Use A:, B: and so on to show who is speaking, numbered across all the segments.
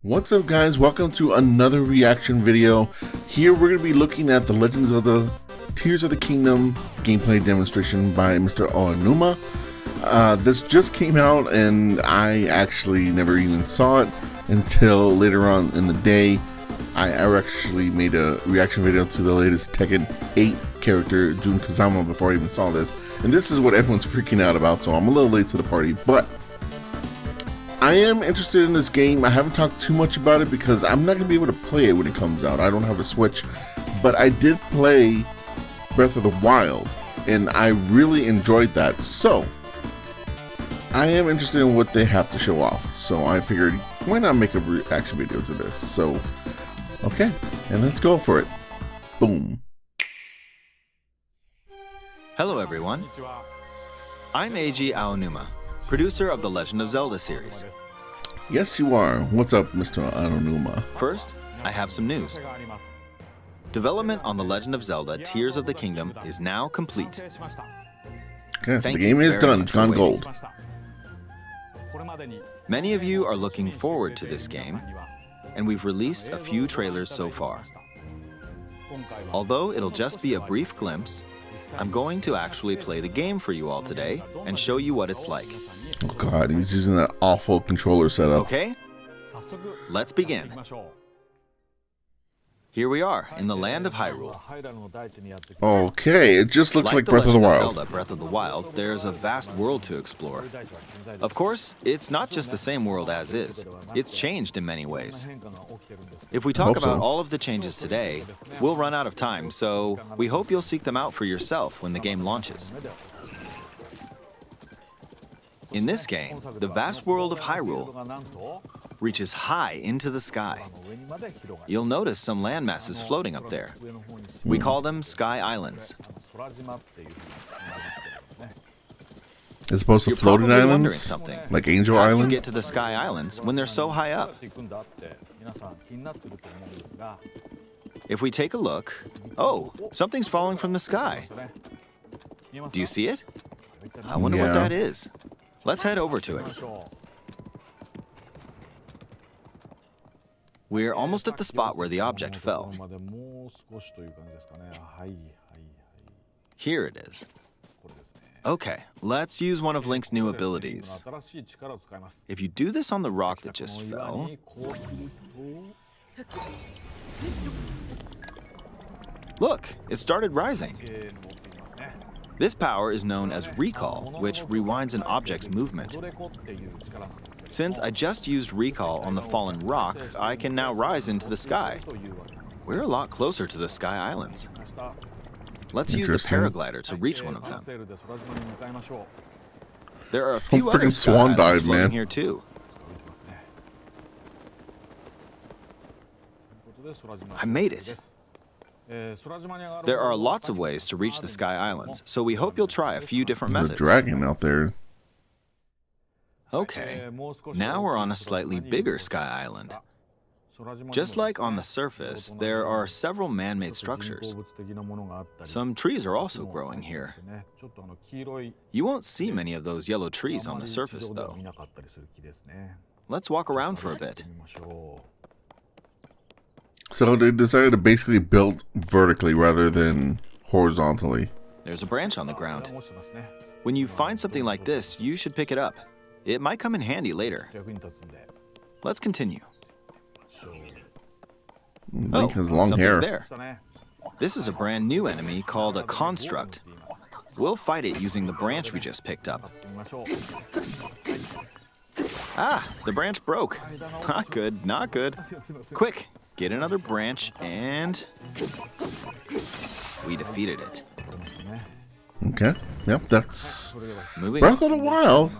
A: What's up, guys? Welcome to another reaction video. Here we're going to be looking at the Legend of Zelda Tears of the Kingdom gameplay demonstration by Mr. Aonuma. This just came out and I actually never even saw it until later on in the day. I actually made a reaction video to the latest Tekken 8 character, Jun Kazama, before I even saw this. And this is what everyone's freaking out about, so I'm a little late to the party, but I am interested in this game. I haven't talked too much about it because I'm not going to be able to play it when it comes out. I don't have a Switch, but I did play Breath of the Wild, and I really enjoyed that. So, I am interested in what they have to show off. So I figured, why not make a reaction video to this? So, okay, and let's go for it. Boom.
B: Hello everyone, I'm Eiji Aonuma, producer of the Legend of Zelda series.
A: Yes, you are. What's up, Mr. Aonuma?
B: First, I have some news. Development on the Legend of Zelda Tears of the Kingdom is now complete.
A: Okay, so the game is done. It's gone gold.
B: Many of you are looking forward to this game, and we've released a few trailers so far. Although it'll just be a brief glimpse, I'm going to actually play the game for you all today and show you what it's like.
A: Oh god, he's using that awful controller setup.
B: Okay, let's begin. Here we are in the land of Hyrule.
A: Okay, it just looks like Breath of the Wild.
B: Zelda Breath of the Wild, there's a vast world to explore. Of course, it's not just the same world as is. It's changed in many ways. If we talk about all of the changes today, we'll run out of time, so we hope you'll seek them out for yourself when the game launches. In this game, the vast world of Hyrule reaches high into the sky. You'll notice some land masses floating up there. We call them Sky Islands.
A: As opposed to floating islands? Like Angel Island?
B: How do you get to the Sky Islands when they're so high up? If we take a look, oh, something's falling from the sky. Do you see it? I wonder what that is. Let's head over to it. We're almost at the spot where the object fell. Here it is. Okay, let's use one of Link's new abilities. If you do this on the rock that just fell... Look, it started rising. This power is known as recall, which rewinds an object's movement. Since I just used recall on the fallen rock, I can now rise into the sky. We're a lot closer to the Sky Islands. Let's use the paraglider to reach one of them. There are a few other swan dive, floating here too. I made it. There are lots of ways to reach the Sky Islands, so we hope you'll try a few different methods.
A: There's a dragon out there.
B: Okay, now we're on a slightly bigger Sky Island. Just like on the surface, there are several man-made structures. Some trees are also growing here. You won't see many of those yellow trees on the surface, though. Let's walk around for a bit.
A: So they decided to basically build vertically rather than horizontally.
B: There's a branch on the ground. When you find something like this, you should pick it up. It might come in handy later. Let's continue.
A: Link has long hair.
B: There. This is a brand new enemy called a construct. We'll fight it using the branch we just picked up. Ah, the branch broke. Not good, not good. Quick, get another branch and... we defeated it.
A: Okay, yep, that's
B: Moving
A: Breath of the Wild.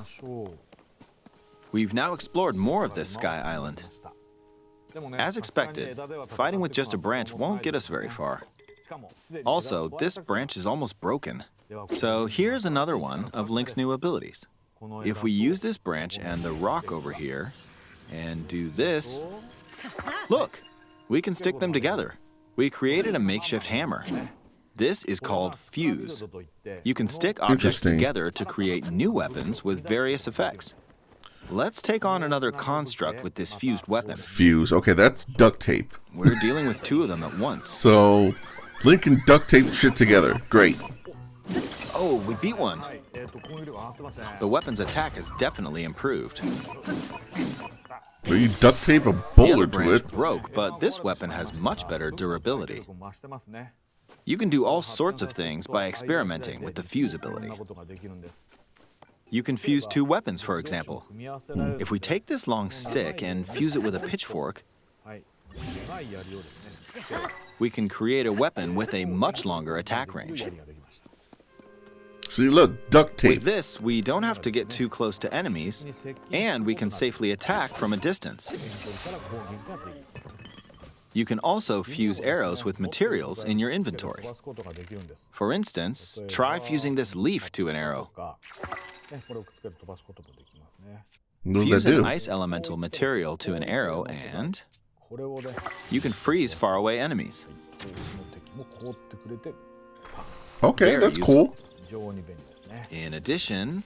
B: We've now explored more of this Sky Island. As expected, fighting with just a branch won't get us very far. Also, this branch is almost broken. So here's another one of Link's new abilities. If we use this branch and the rock over here, and do this, look, we can stick them together. We created a makeshift hammer. This is called Fuse. You can stick objects together to create new weapons with various effects. Let's take on another construct with this fused weapon.
A: Fuse. Okay, that's duct tape.
B: We're dealing with two of them at once.
A: So, Link can duct tape shit together. Great.
B: Oh, we beat one. The weapon's attack has definitely improved.
A: So you duct tape a
B: The
A: boulder
B: other
A: to
B: branch
A: it.
B: broke, but this weapon has much better durability. You can do all sorts of things by experimenting with the fuse ability. You can fuse two weapons, for example. If we take this long stick and fuse it with a pitchfork, we can create a weapon with a much longer attack range.
A: See, look, duct tape.
B: With this, we don't have to get too close to enemies, and we can safely attack from a distance. You can also fuse arrows with materials in your inventory. For instance, try fusing this leaf to an arrow.
A: What does
B: Fuse
A: that
B: an
A: do?
B: ice elemental material to an arrow, and you can freeze faraway enemies.
A: Okay,
B: Very
A: that's
B: useful.
A: cool.
B: In addition,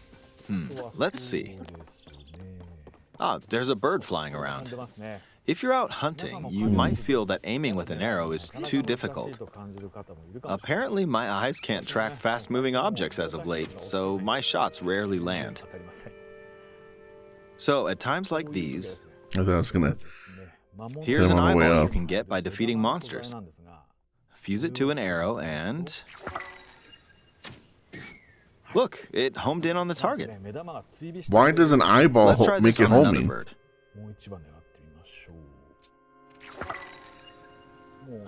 B: let's see. Ah, there's a bird flying around. If you're out hunting, you might feel that aiming with an arrow is too difficult. Apparently, my eyes can't track fast-moving objects as of late, so my shots rarely land. So, at times like these,
A: I thought I was gonna.
B: here's
A: Him
B: an
A: on the way
B: eyeball you
A: up.
B: can get by defeating monsters. Fuse it to an arrow and... Look, it homed in on the target.
A: Why does an eyeball
B: Let's try
A: make
B: this
A: it
B: on another
A: homing?
B: bird.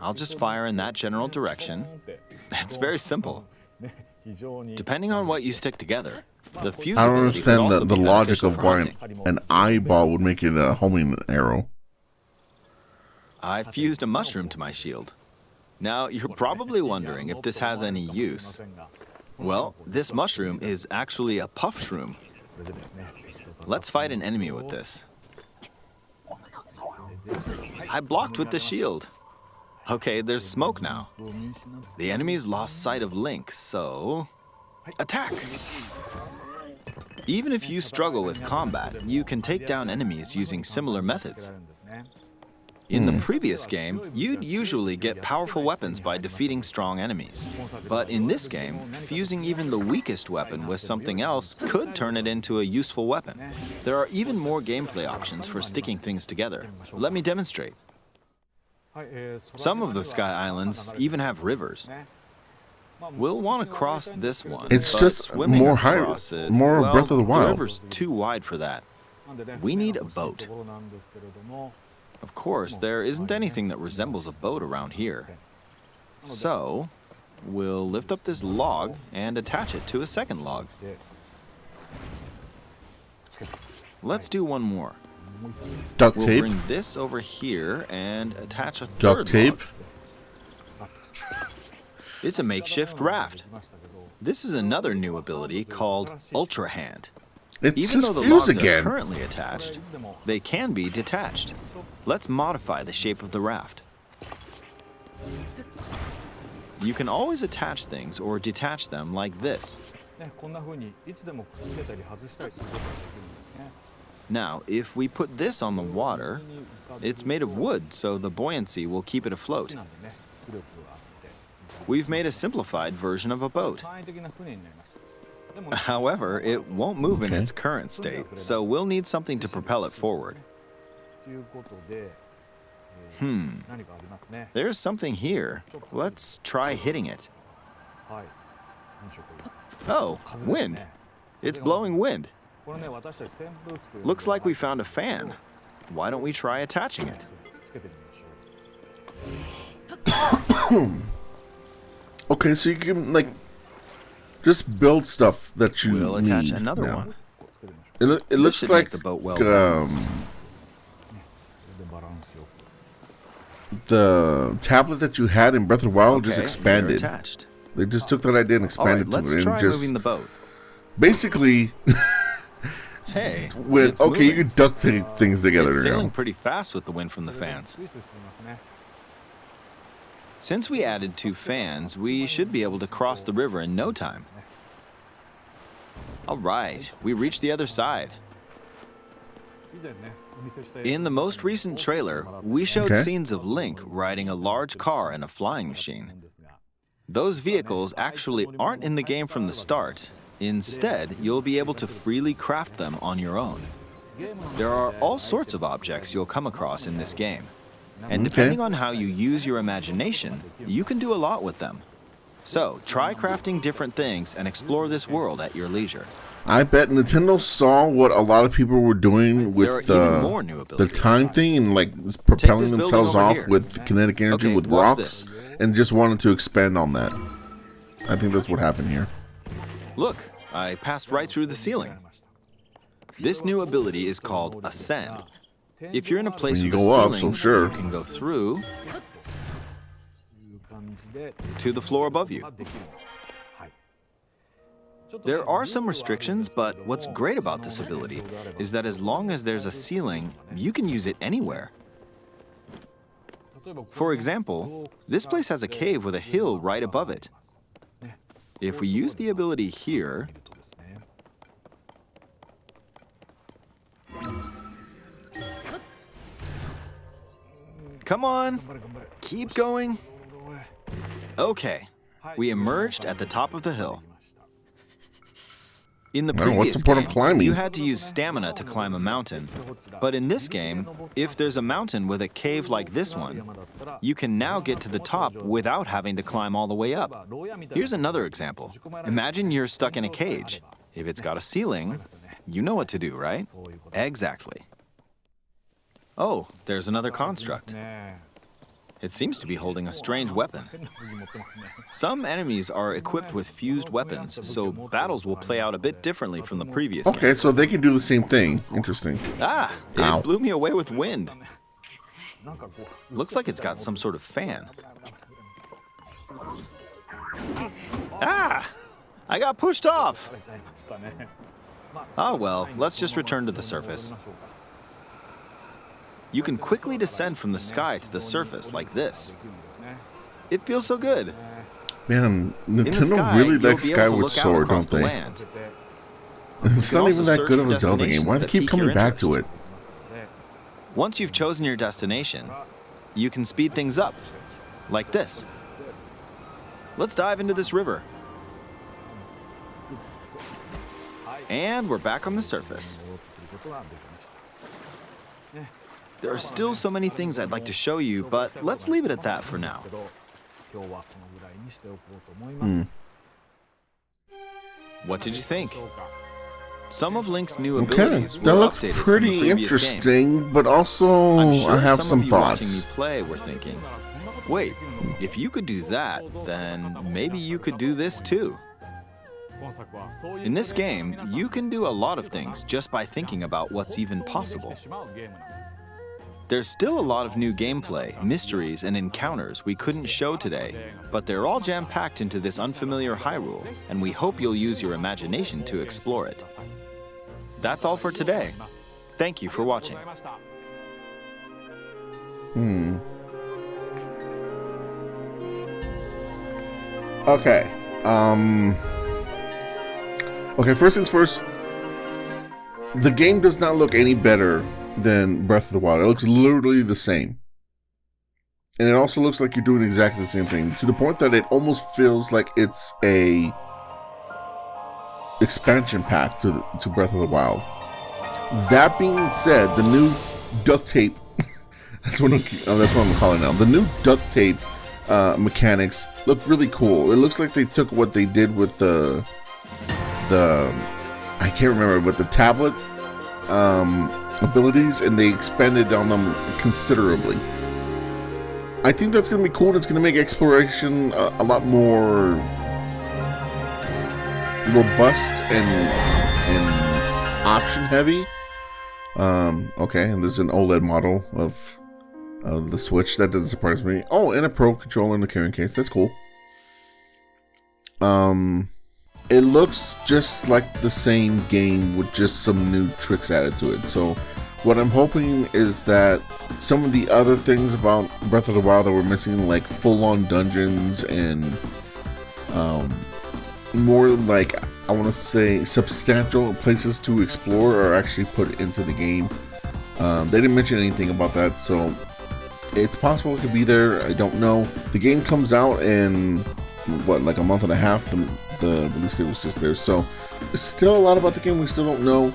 B: I'll just fire in that general direction. It's very simple. Depending on what you stick together, the fuse
A: I don't
B: ability could
A: understand
B: also
A: the
B: be
A: logic
B: beneficial
A: of
B: for
A: why
B: hunting.
A: an eyeball would make it a homing arrow.
B: I fused a mushroom to my shield. Now, you're probably wondering if this has any use. Well, this mushroom is actually a puff shroom. Let's fight an enemy with this. I blocked with the shield. Okay, there's smoke now. The enemy's lost sight of Link, so... attack! Even if you struggle with combat, you can take down enemies using similar methods. In the previous game, you'd usually get powerful weapons by defeating strong enemies. But in this game, fusing even the weakest weapon with something else could turn it into a useful weapon. There are even more gameplay options for sticking things together. Let me demonstrate. Some of the Sky Islands even have rivers. We'll want to cross this one.
A: It's
B: but
A: just
B: swimming
A: more
B: across it,
A: more
B: well,
A: Breath of the Wild.
B: The river's too wide for that. We need a boat. Of course, there isn't anything that resembles a boat around here. So, we'll lift up this log and attach it to a second log. Let's do one more.
A: Duct
B: We'll
A: tape.
B: bring this over here and attach a third
A: Duct tape.
B: log. It's a makeshift raft. This is another new ability called Ultra Hand.
A: It's
B: Even though
A: just
B: the
A: fuse
B: logs are
A: again.
B: currently attached, they can be detached. Let's modify the shape of the raft. You can always attach things or detach them like this. Now, if we put this on the water, it's made of wood, so the buoyancy will keep it afloat. We've made a simplified version of a boat. However, it won't move in its current state, so we'll need something to propel it forward. There's something here. Let's try hitting it. Oh, wind. It's blowing wind. Looks like we found a fan. Why don't we try attaching it?
A: Okay, so you can like just build stuff that you
B: We'll
A: need.
B: attach another
A: now.
B: one.
A: It looks
B: should
A: like
B: make the boat well
A: the tablet that you had in Breath of the Wild just
B: Okay, they're
A: expanded.
B: attached.
A: They just took that idea and
B: All right,
A: expanded to
B: let's
A: it,
B: try
A: and just
B: moving the boat.
A: basically
B: Hey,
A: when
B: it's
A: okay, you
B: moving.
A: could duct tape things together
B: It's sailing
A: now.
B: pretty fast with the wind from the fans. Since we added 2 fans, we should be able to cross the river in no time. All right, we reached the other side. In the most recent trailer, we showed
A: Okay.
B: scenes of Link riding a large car and a flying machine. Those vehicles actually aren't in the game from the start. Instead, you'll be able to freely craft them on your own. There are all sorts of objects you'll come across in this game. And depending on how you use your imagination, you can do a lot with them. So, try crafting different things and explore this world at your leisure.
A: I bet Nintendo saw what a lot of people were doing with the time thing and like propelling themselves off with kinetic energy with rocks and just wanted to expand on that. I think that's what happened here.
B: Look, I passed right through the ceiling. This new ability is called Ascend. If you're in a place with a ceiling, you can go through to the floor above you. There are some restrictions, but what's great about this ability is that as long as there's a ceiling, you can use it anywhere. For example, this place has a cave with a hill right above it. If we use the ability here, come on, keep going. Okay, we emerged at the top of the hill. In the previous game, you had to use stamina to climb a mountain. But in this game, if there's a mountain with a cave like this one, you can now get to the top without having to climb all the way up. Here's another example. Imagine you're stuck in a cage. If it's got a ceiling, you know what to do, right? Exactly. Oh, there's another construct. It seems to be holding a strange weapon. Some enemies are equipped with fused weapons, so battles will play out a bit differently from the previous game.
A: Okay, so they can do the same thing. Interesting.
B: Ah, it blew me away with wind. Looks like it's got some sort of fan. Ah! I got pushed off! Oh well, let's just return to the surface. You can quickly descend from the sky to the surface like this. It feels so good.
A: Man, Nintendo really likes Skyward Sword, don't they? It's not even that good of a Zelda game. Why do they keep coming back to it?
B: Once you've chosen your destination, you can speed things up, like this. Let's dive into this river. And we're back on the surface. There are still so many things I'd like to show you, but let's leave it at that for now. What did you think? Some of Link's new abilities were
A: that looks
B: updated
A: pretty interesting, but also I have some thoughts.
B: Play, we're thinking, wait, if you could do that, then maybe you could do this too. In this game, you can do a lot of things just by thinking about what's even possible. There's still a lot of new gameplay, mysteries, and encounters we couldn't show today, but they're all jam-packed into this unfamiliar Hyrule, and we hope you'll use your imagination to explore it. That's all for today. Thank you for watching.
A: Okay. Okay, first things first. The game does not look any better than Breath of the Wild. It looks literally the same. And it also looks like you're doing exactly the same thing, to the point that it almost feels like it's a expansion pack to Breath of the Wild. That being said, the new duct tape, that's what I'm calling it now. The new duct tape mechanics look really cool. It looks like they took what they did with the I can't remember, but the tablet abilities, and they expanded on them considerably. I think that's going to be cool, and it's going to make exploration a lot more robust and option heavy. Okay, and there's an OLED model of the Switch. That doesn't surprise me. Oh, and a Pro controller in the carrying case. That's cool. It looks just like the same game with just some new tricks added to it. So what I'm hoping is that some of the other things about Breath of the Wild that we're missing, like full-on dungeons and more like, I want to say, substantial places to explore, are actually put into the game. They didn't mention anything about that, so it's possible it could be there. I don't know. The game comes out in what, like a month and a half. The release date was just there, so still a lot about the game we still don't know.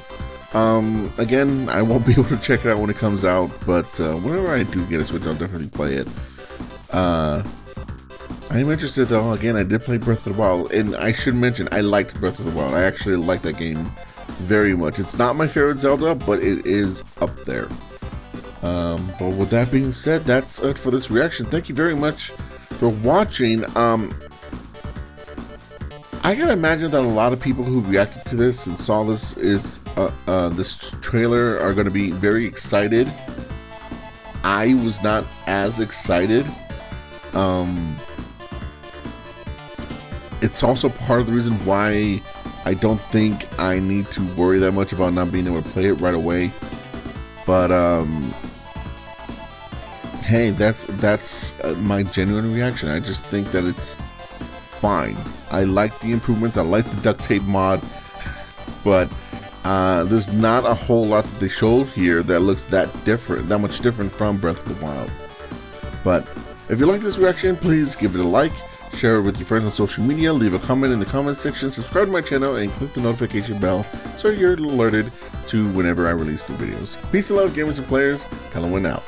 A: Again, I won't be able to check it out when it comes out, but whenever I do get a Switch, I'll definitely play it. I am interested though. Again, I did play Breath of the Wild, and I should mention I liked Breath of the Wild. I actually like that game very much. It's not my favorite Zelda, but it is up there. But with that being said, that's it for this reaction. Thank you very much for watching. I gotta imagine that a lot of people who reacted to this and saw this this trailer are gonna be very excited. I was not as excited. It's also part of the reason why I don't think I need to worry that much about not being able to play it right away. But hey, that's my genuine reaction. I just think that it's fine. I like the improvements. I like the duct tape mod, but there's not a whole lot that they showed here that looks that much different from Breath of the Wild. But if you like this reaction, please give it a like, share it with your friends on social media, leave a comment in the comment section, subscribe to my channel, and click the notification bell so you're alerted to whenever I release new videos. Peace and love, gamers and players. Colorwind out.